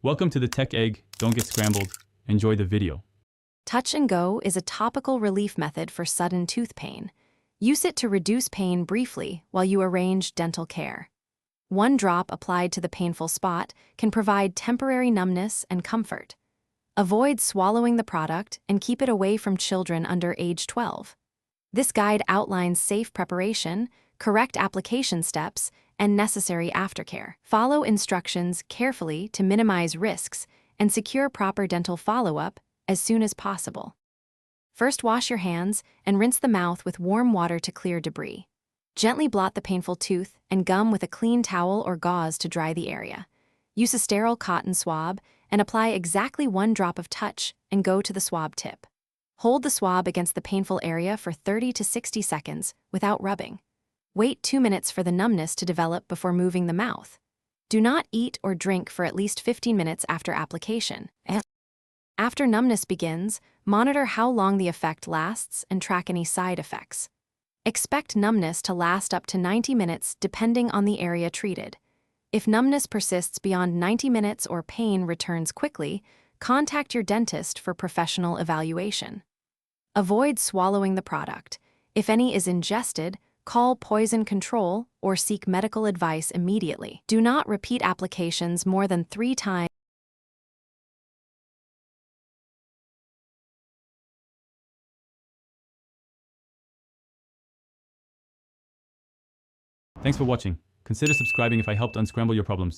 Welcome to the Tech Egg. Don't get scrambled. Enjoy the video. Touch and Go is a topical relief method for sudden tooth pain. Use it to reduce pain briefly while you arrange dental care. One drop applied to the painful spot can provide temporary numbness and comfort. Avoid swallowing the product and keep it away from children under age 12. This guide outlines safe preparation, correct application steps, and necessary aftercare. Follow instructions carefully to minimize risks and secure proper dental follow-up as soon as possible. First, wash your hands and rinse the mouth with warm water to clear debris. Gently blot the painful tooth and gum with a clean towel or gauze to dry the area. Use a sterile cotton swab and apply exactly 1 drop of Touch and Go to the swab tip. Hold the swab against the painful area for 30 to 60 seconds without rubbing. Wait 2 minutes for the numbness to develop before moving the mouth. Do not eat or drink for at least 15 minutes after application. After numbness begins, monitor how long the effect lasts and track any side effects. Expect numbness to last up to 90 minutes depending on the area treated. If numbness persists beyond 90 minutes or pain returns quickly, contact your dentist for professional evaluation. Avoid swallowing the product. If any is ingested, call poison control or seek medical advice immediately. Do not repeat applications more than 3 times. Thanks for watching. Consider subscribing if I helped unscramble your problems.